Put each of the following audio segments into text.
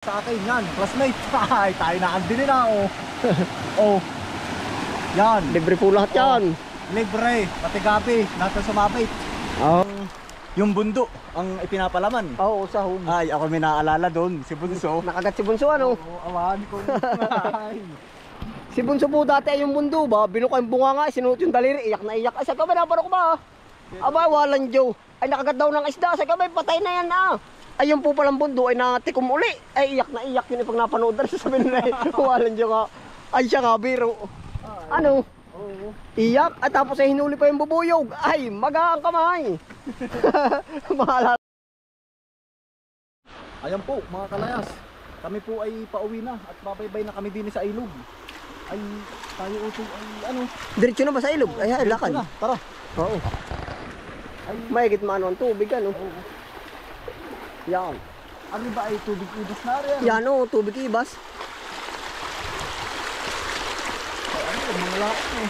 Sa akin yan, classmate. Ay, tayo na andin na oh. Oh. Yan. Libre po lahat yan. Libre, pati gabi, natin sumapit. Oh. Yung bundo ang ipinapalaman. Oo, sahog. Ay, ako may naalala doon, si Bunso. Nakagat si Bunso ano? Oo, awan ko. Ay. Si Bunso po dati ay yung bundo ba? Binuka yung bunga nga, sinuot yung daliri, iyak na iyak. Ay, sa kamay naparok ba? Aba, walang Joe. Ay, nakagat daw ng isda. Sa kamay, patay na yan ah. Ay, yung po palang bundo ay natikom uli. Ay, iyak na iyak yun pag napanood na sabi nila eh. Walang Joe nga. Ay, siya nga, biro. Ano? Oo. Iyak at tapos ay hinuli pa yung bubuyog. Ay, maga ang kamay. Mahala. Ayan po, mga kalayas. Kami po ay pauwi na at babaybay na kami din sa ilog. Ay, tayo ito ay ano? Diretso na ba sa ilog? Ay, lakad. Na, tara. Oo. Ay, mahigit maano ang tubig ano? Oo. Yan. Ano ba ay tubig ibas na rin? Yan o, tubig ibas. Ay, ano yung mga lahat eh.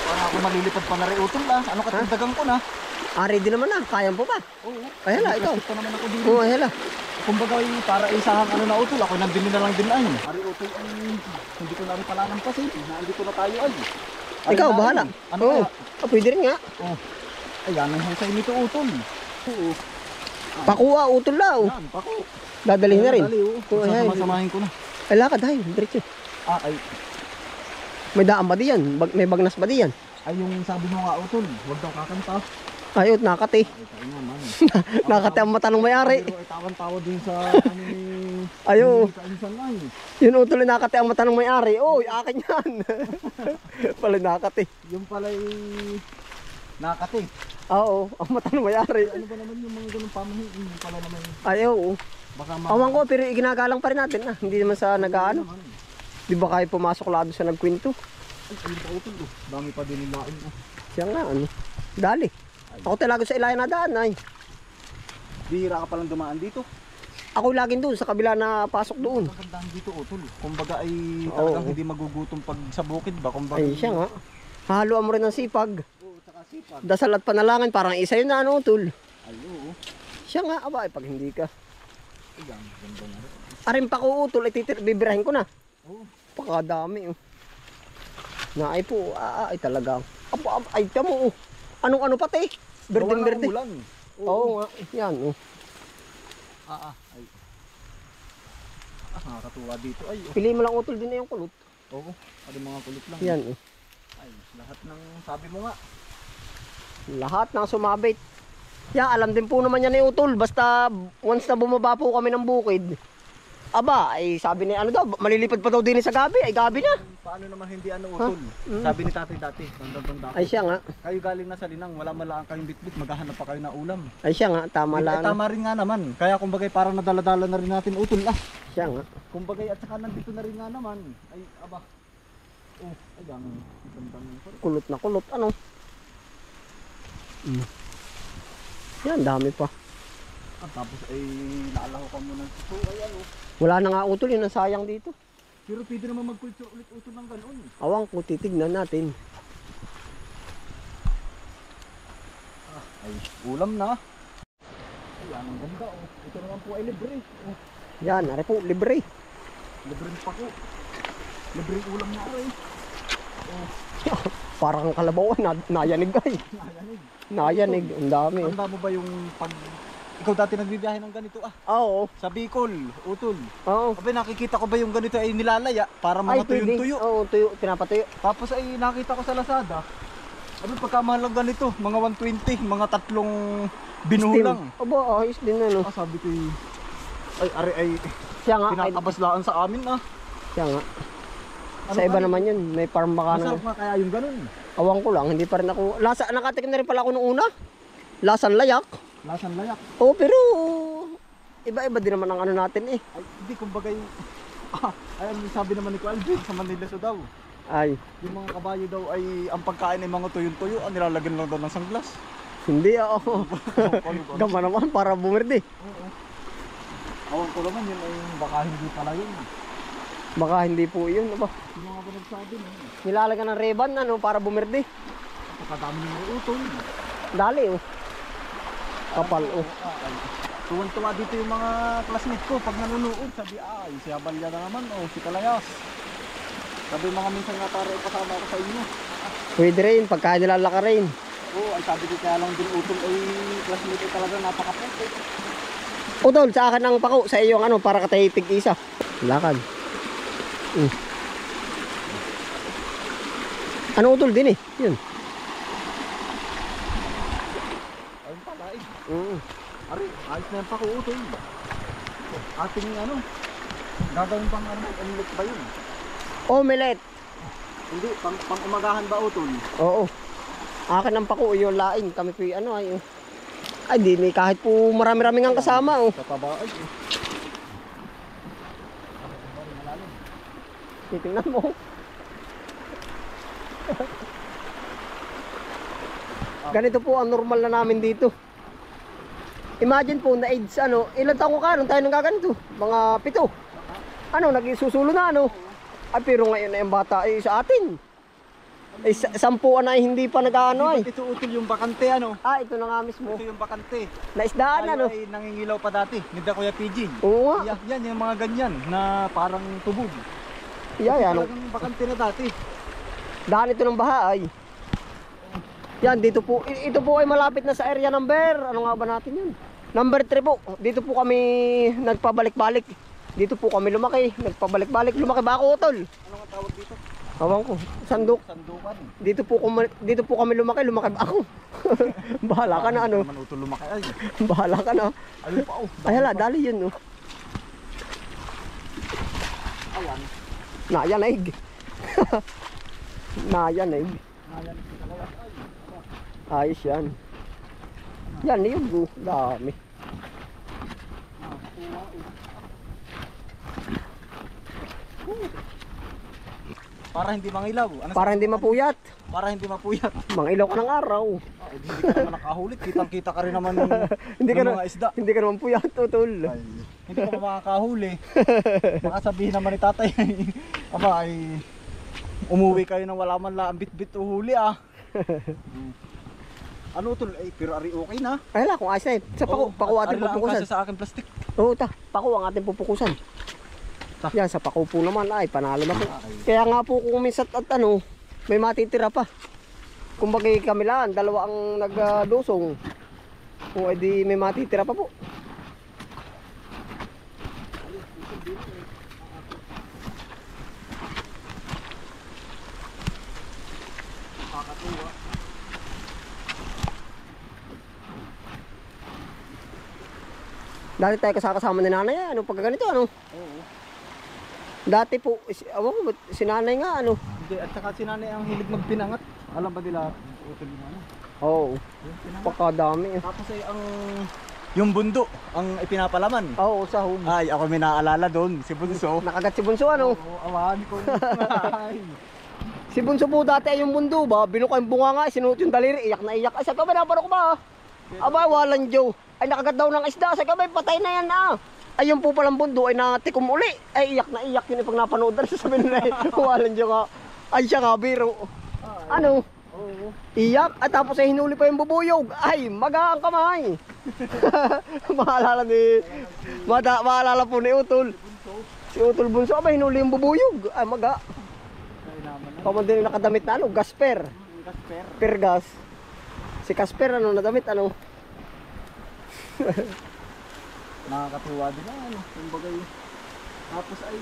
Para ako malilipad pa na rin utol na. Ano katindagan ko na? Ready naman na, kaya po ba? Oo. Ay, hala, ikaw. Pa naman ako din. Oo, ay, hala. Kumbaga ay para isahang ano na utol. Ako nandun na lang din ay. Ari utol ay hindi ko na rin pala ng pasin. Nandito na tayo ay. Ikaw, na, bahala. Ano Oo. kaya? Pwede rin nga. Oh. Ayan ang husay nito utol. Oo. Pakuha, utol daw. Yan, pako. Dadalhin na rin. Dali, oo. Oo, ay, Sasamahin ko na. ay, lakad, ay, diretso. Ah, ay. May daan ba diyan? May bagnas ba diyan? Ay, yung sabi mo nga utol. Huwag daw kakanta. Ayot, nakati. Ay, tayo naman. Nakati ang mata ng may-ari. Pero ay tawan-tawa din sa ano ni... Ayo. Kainsan ay. Yun utol na nakati ang mata ng may-ari. Oy, akin yan. Pala nakati. Yung pala'y... Nakati. Oo, ang mata ng may-ari. Ano ba naman yung mga ganun pamahin? Yung pala naman yung... Ayaw. Baka Awan ko, pero iginagalang pa rin natin na. Hindi naman sa nag-ano. Di ba kayo pumasok lado sa nagkwento? Ay, ayun pa utol. Oh. Dami pa din nilain. Oh. Siya nga, ano. Dali. Ako talaga sa ilayan na daan ay. Bihira ka palang dumaan dito. Ako laging doon sa kabila na pasok doon. Magandang dito utol. Kumbaga ay talagang Oo. hindi magugutom pag sa bukid ba? Kumbaga, Ay, siya nga. Hahaluan mo rin ng sipag. Oo, tsaka sipag. Dasal at panalangin, parang isa yun na ano, tol. Ay, oo. Siya nga, aba, pag hindi ka. Ayan, ganda na rin. Arin pa ko utol, bibirahin ko na. Oo. Pakadami. Oh. Na ay po, ay talaga. Ay, tamo. Anong ano pati? Berdeng Gawa ng berde. ulan. Oo nga, yan. Oh. Ay. Nakakatuwa dito. Ay, oh. Pili mo lang utol din na yung kulot. Oo. Ano mga kulit lang. Yan. Oh. Ay, lahat ng sabi mo nga. Lahat ng sumabit. Ya, alam din po naman yan ni utol. Basta once na bumaba po kami ng bukid. Aba, ay sabi ni ano daw, malilipad pa daw din sa gabi. Ay gabi na. Paano naman hindi ano utol? Sabi ni tatay dati, tanda-tanda. Ay siya nga. Kayo galing na sa linang, wala malaan kayong bitbit, maghahanap pa kayo ng ulam. Ay siya nga, tama lang. Tama rin nga naman. Kaya kumbagay parang nadala-dala na rin natin utol ah. Siya nga. Kumbagay at saka nandito na rin nga naman. Ay, aba. Oh, ayan. Gandang Kulot na kulot. Ano? Yan, dami pa. tapos ay naalaho ka muna. So, ay ano. Wala na nga utol, yun ang sayang dito. Pero pwede naman magkulture ulit utol ng ganoon. Awang ko, titignan natin. Ay, ulam na. Ayan, ang ganda oh. Ito naman po ay libre. Oh, Yan, ari po, libre. libre pa ko. Libre ulam na rin. Oh, Parang kalabaw, nayanig ay. nayanig. Nayanig, ang dami. Tanda mo ba yung pag... Ikaw dati nagbibiyahe ng ganito ah? Oo, Sa Bicol, utol. oo. Abay, nakikita ko ba yung ganito ay nilalaya para Ay, mga pwede. tuyong-tuyo. Oo, tuyo, pinapatuyo. Tapos ay nakita ko sa Lazada. Ano pagkamahal lang ganito, mga 120, mga tatlong binulang. Aba, ayos din na, no? Ah, sabi ko ay ari ay Siya nga, ay, pinakabaslaan sa amin ah. siya nga. Ano Sa iba ba? naman yun, may farm baka na. Masarap nga kaya yung ganun. Awang ko lang, hindi pa rin ako. Nakatikim na rin pala ako nung una. Lasan layak. Lasang layak. Oo, pero iba-iba din naman ang ano natin eh. Ay, hindi kumbaga yung ay ang sabi naman ni Alvin sa Manila so daw. Ay, Yung mga kabayo daw ay ang pagkain ay mga tuyong-tuyo, nilalagyan lang daw ng sanglas. hindi ako. Gama naman para bumerde. Oo. Awan ko naman yun ay baka hindi pala yun. Baka hindi po yun. Aba, Yung mga ba nagsabi no? nilalagyan ng reban ano, para bumerde. Pagkadami ng utol. Dali oh. Kapal oh. Ay, Tuwan-tuwa dito yung mga classmate ko pag nanonood. Sabi, ay, si Abalya na naman, o si Kalayas. Sabi mga minsan nga para ipasama ako sa inyo. Pwede rin, pagka nilalaka rin. Oo, ay sabi ko kaya lang din utol ay classmate ay talaga napakaputi. Utol, sa akin ang pako, sa iyo ang ano, para katahipig isa. Lakad. Ano utol din eh? Yun. Ayun pala eh. Mm. Ari, ayos na yung pakuutol. Ating ano, gagawin pang ano, omelet ba yun? Omelette. Hindi, pang umagahan ba utol? Oo. Akin ang pako, yung laing. Kami po yung ano ay. Ay, di ni kahit po marami-rami ang kasama oh. Sa taba ay. Titingnan mo. Ganito po ang normal na namin dito. Imagine po na AIDS ano, ilang taon ko ka nung tayo nang gaganito? Mga 7. Ano, nagsusulo na ano? Ay pero ngayon na yung bata ay sa atin. Ay 10 na ay hindi pa nag-ano ay. Ito utol yung bakante ano? Ah, ito na nga mismo. Ito yung bakante. Naisdaan Tayo ano? ay nangingilaw pa dati. Nida Kuya PG. Oo nga. Yan yung mga ganyan na parang tubog. Yeah, yan. Talagang bakante na dati. Daan ito ng baha ay. Yan, dito po. Ito po ay malapit na sa area number. Ano nga ba natin yun? Number 3 po. Dito po kami nagpabalik-balik. Dito po kami lumaki. Nagpabalik-balik. Lumaki ba ako, Utol? Ano nga tawag dito? Awan ko. Sandok. Sandukan. Dito po kami lumaki. Lumaki ba ako? Bahala ka na ano. Naman utol lumaki ay. Bahala ka na. Ayun pa oh. Ay hala, dali yun. Oh. Ayan. Nayanig. Nayanig. Ayan. Ayos yan. Yan, yung dami. Para hindi mangilaw. Ano Para hindi mapuyat. Para hindi mapuyat. Mangilaw ka ng araw. Hindi ka naman nakahulit. Kitang-kita ka rin naman ng, Hindi ka ng na, mga isda. hindi ka naman puyat, Utol. Ay, hindi ka makakahuli. Baka sabihin naman ni tatay, aba ay umuwi kayo nang wala man lang bit-bit uhuli ah. Ano tol? Ay, pero ari okay na. Ay hala, kung ayos na eh. Sa pako ating pupukusan. Sa akin plastic. Oo, pako ang ating pupukusan. Yan, sa pako po naman ay panalo na po. Kaya nga po kung minsan at ano, may matitira pa. Kung bagay kami lang, dalawa ang nagdusong. Kung edi may matitira pa po. Kakatuwa. Dati tayo kasama ni nanay, ano pag ganito, ano? Oo. Dati po, awan ko, si nanay nga, ano? Hindi, at saka si nanay ang hilig magpinangat. Alam ba nila? Utol yung ano? Oo, Yung pinangat. pagkadami. Tapos ay yung bundo ang ipinapalaman. Oo, sa home. Ay, ako may naaalala doon, si Bunso. Nakagat si Bunso, ano? Oo, awan ko. Ay. Si Bunso po dati ay yung bundo ba? Binukay yung bunga nga, sinuot yung daliri, iyak na iyak. Ay, sa kabay, naparok ba? Aba, walang Joe. Ay, nakagat daw ng isda. Sa kabay, patay na yan ah. Ay, yung po palang bundo ay natikom uli. Ay, iyak na iyak yun pag napanood na sasabihin nila. Walang Joe nga. Ay, siya nga, biro. Ano? Oo. Iyak. At tapos ay hinuli pa yung bubuyog. Ay, maga ang kamay. Maalala ni... Maalala po ni Utol. Si Utol Bunso, aba, hinuli yung bubuyog. Ay, maga. Ay naman na. Paman din yung nakadamit na ano, Gasper. Gasper. Pergas. Si Casper ano nadamit ano? Nakakatuwa din na ano. Yung bagay. Tapos ay...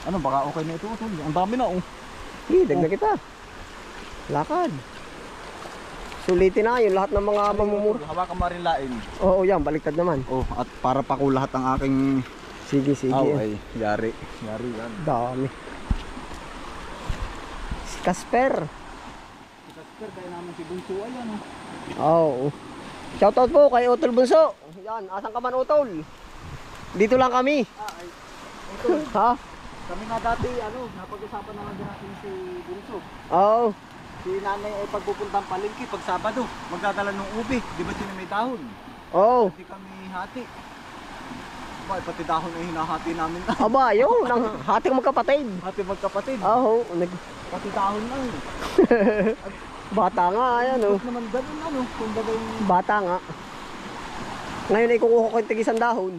Ano, baka okay na ito. Ang dami na oh. Dagdag kita. Lakad. Sulitin na yun lahat ng mga mamumura. Hawakan mo rin lain. Oo yan, baliktad naman. Oh, at para pa ko lahat ng aking... Sige, sige. ay, yari. Yari yan. Dami. Si Casper. Si Casper, kaya namin si Bunso ay ano. Oo. Shoutout po kay Utol Bunso. Yan, asan ka man Utol? Dito lang kami. Ay, ito. Ha? Kami nga dati, ano, napag-usapan naman din natin si Bunso. Oo. Si nanay ay pagpupuntang palengke pag Sabado, magdadala ng ubi. Di ba sila may dahon? Oo. Hindi kami hati. Ba, pati dahon ay hinahati namin. Aba, yun. Nang hating magkapatid. Hati magkapatid. Oo. Pati dahon lang. Bata nga, ayan oh. Ba't naman ganun ano, kumbaga yung... Bata nga. Ngayon ay kukuha ko yung tigisang dahon.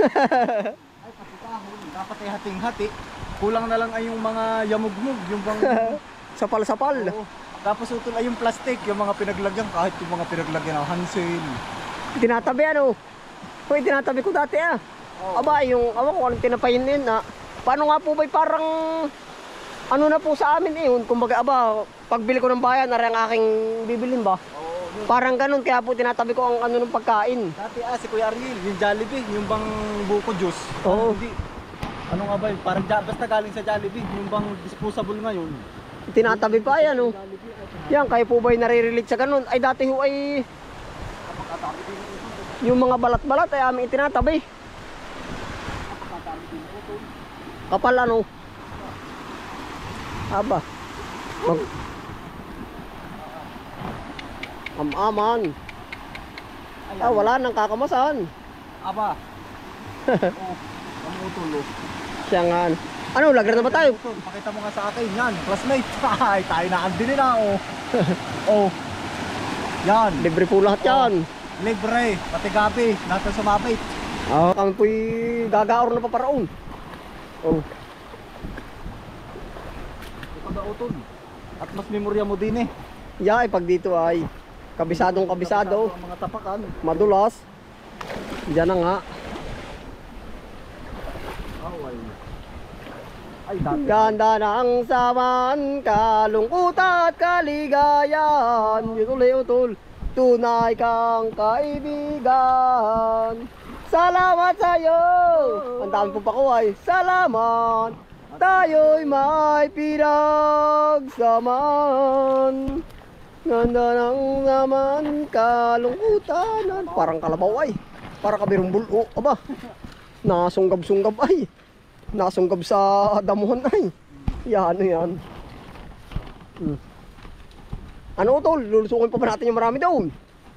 Ay, pati kahon, dapat ay hating-hati. Kulang na lang ay yung mga yamugmug, yung bang... Sapal-sapal. Oo. Tapos utol ay yung plastic, yung mga pinaglagyan, kahit yung mga pinaglagyan ng Hansel. Tinatabi ano. Hoy, tinatabi ko dati ah. Oo. Aba, yung awan ko anong tinapayin din ah. Paano nga po ba'y parang ano na po sa amin eh. Kumbaga aba, pagbili ko ng bayan, nari ang aking bibilin ba? Oo, yun. Parang ganun, kaya po tinatabi ko ang ano ng pagkain. Dati si Kuya Ariel, yung Jollibee, yung bang buko juice. Oo. Hindi. Ano nga ba yun? Parang basta galing sa Jollibee, yung bang disposable ngayon. Tinatabi pa yan oh. Jollibee, Yan, kayo po ba'y nare-relate sa ganun? Ay dati ho ay napakatabi din ito. yung mga balat-balat ay aming itinatabi. Napakatabi din ito. Kapal ano. Aba. Mag Am-aman. Ah, wala nang kakamasan. Aba. Oh, ang utulo. Siya nga. Ano, lagar na ba tayo? Pakita mo nga sa akin, yan, classmate. Ay, tayo na andin na, oh. Oh. Yan. Libre po lahat yan. Libre, pati gabi, natin sumabit. Ah, kami po'y gagaor na paparaon. Oh. Ipag-autol. At mas memorya mo din eh. Yeah, pag dito ay kabisadong kabisado, Ang mga tapakan. madulas. Diyan na nga. Away. Ay, dati. Ganda ng saman, kalungkot at kaligayan. Utol. Tunay kang kaibigan. Salamat sa'yo. Ang dami po pa ko ay. Salamat. Tayo'y may pinagsaman. Ganda ng naman, kalungkutan. Parang kalabaw ay. Parang kabirong bulo. Aba. Nasunggab-sunggab ay. Nasunggab sa damuhan ay. Yan, yan. Ano tol? Lulusukin pa ba natin yung marami doon?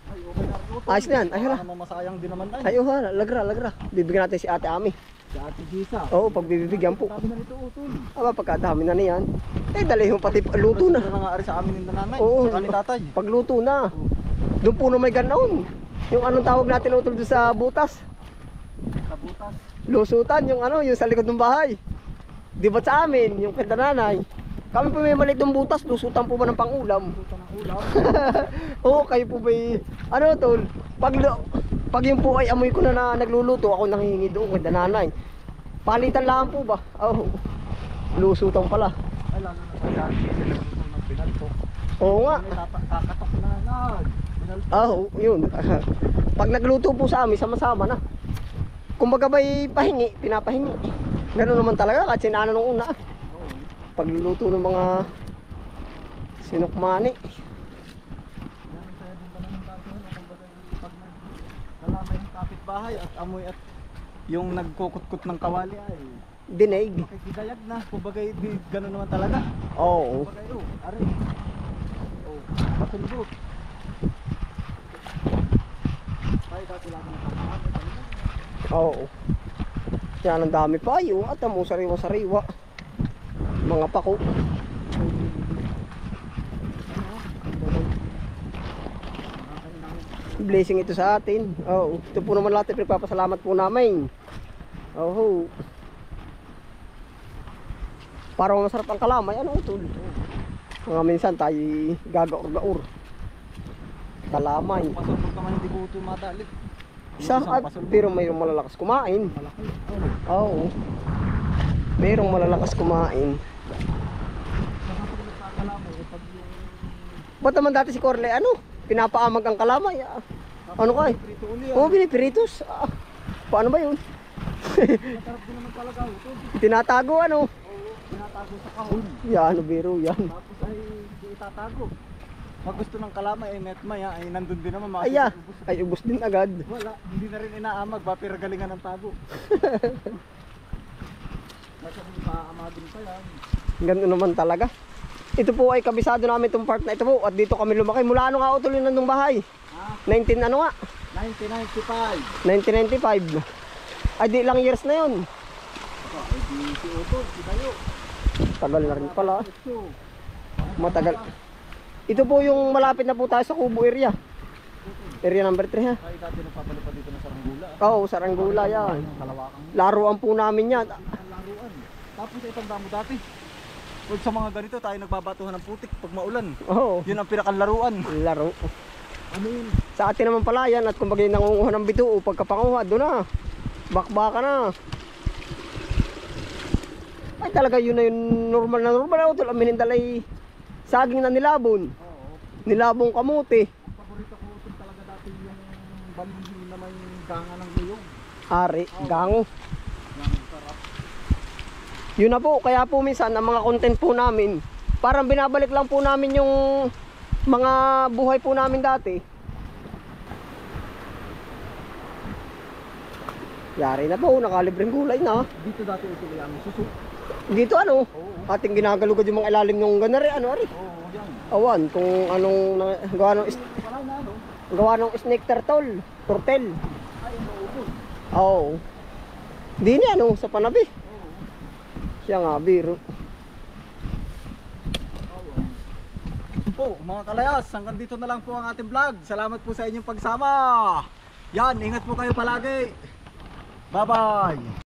Ay, okay na rin utol. Ayos na yan. Ay, hala. Para masayang din naman tayo. Ayo ha, lagra. Bibigyan natin si Ate Ami. Si Ate Gisa. Oo, pag bibigyan po. Sabi na nito utol. Aba, pagkadami na niyan. Eh, dali yung pati luto na. Ito na nga ari sa amin ng nanay. Oo. Saka ni tatay. Pagluto na. Doon po na may ganaon. Yung anong tawag natin utol doon sa butas. Sa butas. Lusutan, yung ano, yung sa likod ng bahay. Di ba sa amin, yung kanta nanay. Kami po may maliit ng butas, lusutan po ba ng pangulam? Ito ng ulam. Oo, kayo po ba'y, ano tol, pag yun po ay amoy ko na nagluluto, ako nangihingi doon kay nanay. Palitan lang po ba? Oo, lusutan pala. Ay, lalo na sa dati. Sila ng pinaltok. Oo nga. Kakatok na nag. Pinaltok. Oo, yun. Pag nagluto po sa amin, sama-sama na. Kumbaga ba'y pahingi, pinapahingi. Gano'n naman talaga, kahit sinana nung una. Pagluluto ng mga sinukmani. Yan, kaya din pala ng tatay. Kumbaga, pag nalaman yung kapitbahay at amoy at yung nagkukutkot ng kawali ay Dinig. makikidayag na. Kumbaga, gano'n naman talaga. Oo. Kumbaga, ari. Oh, pasulbot. Ay, dati lang ng kapitbahay. Oo. Yan ang dami pa yun. At mo sariwa-sariwa. Mga pako. Blessing ito sa atin. Oo. Ito po naman lahat pinagpapasalamat po namin. Oo. Para masarap ang kalamay. Ano ito? Mga minsan tayo gagaur-gaur. Kalamay. Pasulbot naman hindi ko ito madalit. Isa at pero mayroong malalakas kumain. Malaki. Oo. Mayroong malalakas kumain. Ba't naman dati si Corle, ano? Pinapaamag ang kalamay. Ah. Ano ka eh? Prito uli Oo, pinipiritos. Ah. Paano ba yun? Masarap din naman talaga ito. Tinatago ano? Oo, tinatago sa kahon. Yan, ano biro yan. Tapos ay di itatago. Pag gusto ng kalamay ay metmaya ay nandun din naman Ay, ah. Ay, ubos din agad. Wala, hindi na rin inaamag, bapira galingan ng tago. Nasa paamagin pa yan. Ganun naman talaga. Ito po ay kabisado namin itong part na ito po. At dito kami lumaki. Mula ano nga utol yun nandung bahay? Ah, 19 ano nga? 1995. 1995. Ay di lang years na yun. Ito, ay di si Utol, si Tayo. Tagal na rin pala. Ito. Matagal. Ito po yung malapit na po tayo sa Kubo area. Area number 3 ha. Ay, dati nagpapalipad dito ng Saranggula. Oo, Saranggula yan. Kalawakang Laruan po namin yan. laruan. Tapos itong damo dati. Pag sa mga ganito tayo nagbabatuhan ng putik pag maulan. Oo, Yun ang pinakalaruan. laro. Ano yun? Sa atin naman pala yan at kumbaga yung nangunguha ng bituo, pagkapanguha, doon na. Bakbaka na. Ay talaga yun na yung normal na normal. Ito lang minindalay saging na nilabon. Oo. Nilabong kamuti. Ang paborito ko ito talaga dati yung balinhi na may ganga ng iyong. Ari, gango. Yan ang sarap. Yun na po, kaya po minsan ang mga content po namin, parang binabalik lang po namin yung mga buhay po namin dati. Yari na po, nakalibreng gulay na. Dito dati ito yung aming suso. Dito ano, Oo. ating ginagalugad yung mga ilalim ng ganari, ano ari. Oo, yan. Awan, kung anong gawa ng, Parang na ano? gawa ng snake turtle, turtle. Ay, naubos. Oo. Di ni ano, sa panabi. Oo. Siya nga, biro. Po, mga kalayas, hanggang dito na lang po ang ating vlog. Salamat po sa inyong pagsama. Yan, ingat po kayo palagi. Bye-bye.